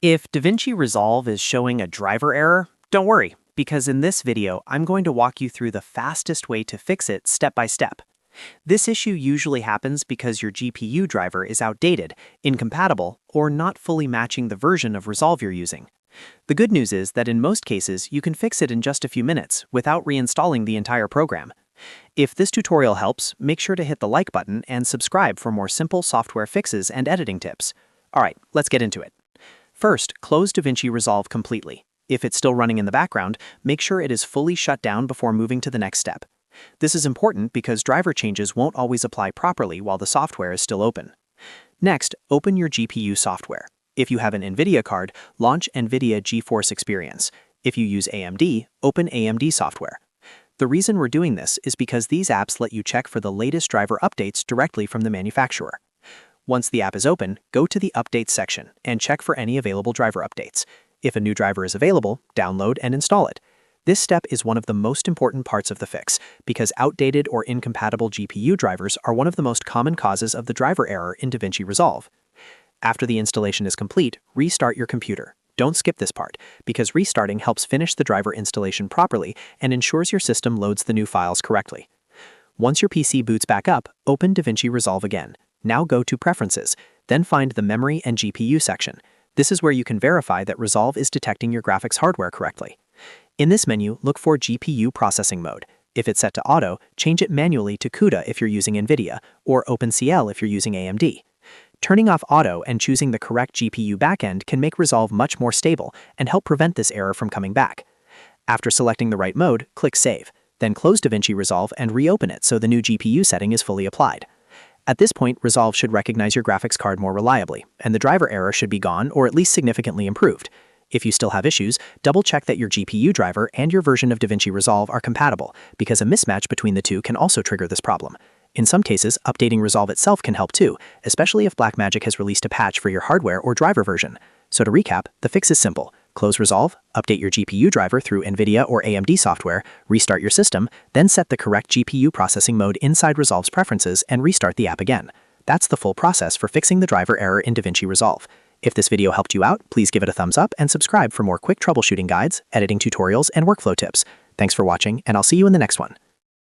If DaVinci Resolve is showing a driver error, don't worry, because in this video, I'm going to walk you through the fastest way to fix it step by step. This issue usually happens because your GPU driver is outdated, incompatible, or not fully matching the version of Resolve you're using. The good news is that in most cases, you can fix it in just a few minutes without reinstalling the entire program. If this tutorial helps, make sure to hit the like button and subscribe for more simple software fixes and editing tips. All right, let's get into it. First, close DaVinci Resolve completely. If it's still running in the background, make sure it is fully shut down before moving to the next step. This is important because driver changes won't always apply properly while the software is still open. Next, open your GPU software. If you have an NVIDIA card, launch NVIDIA GeForce Experience. If you use AMD, open AMD software. The reason we're doing this is because these apps let you check for the latest driver updates directly from the manufacturer. Once the app is open, go to the Updates section and check for any available driver updates. If a new driver is available, download and install it. This step is one of the most important parts of the fix because outdated or incompatible GPU drivers are one of the most common causes of the driver error in DaVinci Resolve. After the installation is complete, restart your computer. Don't skip this part, because restarting helps finish the driver installation properly and ensures your system loads the new files correctly. Once your PC boots back up, open DaVinci Resolve again. Now go to Preferences, then find the Memory and GPU section. This is where you can verify that Resolve is detecting your graphics hardware correctly. In this menu, look for GPU processing mode. If it's set to auto, change it manually to CUDA if you're using NVIDIA, or OpenCL if you're using AMD. Turning off auto and choosing the correct GPU backend can make Resolve much more stable and help prevent this error from coming back. After selecting the right mode, click Save. Then close DaVinci Resolve and reopen it so the new GPU setting is fully applied. At this point, Resolve should recognize your graphics card more reliably, and the driver error should be gone or at least significantly improved. If you still have issues, double-check that your GPU driver and your version of DaVinci Resolve are compatible, because a mismatch between the two can also trigger this problem. In some cases, updating Resolve itself can help too, especially if Blackmagic has released a patch for your hardware or driver version. So to recap, the fix is simple. Close Resolve, update your GPU driver through NVIDIA or AMD software, restart your system, then set the correct GPU processing mode inside Resolve's preferences and restart the app again. That's the full process for fixing the driver error in DaVinci Resolve. If this video helped you out, please give it a thumbs up and subscribe for more quick troubleshooting guides, editing tutorials, and workflow tips. Thanks for watching, and I'll see you in the next one.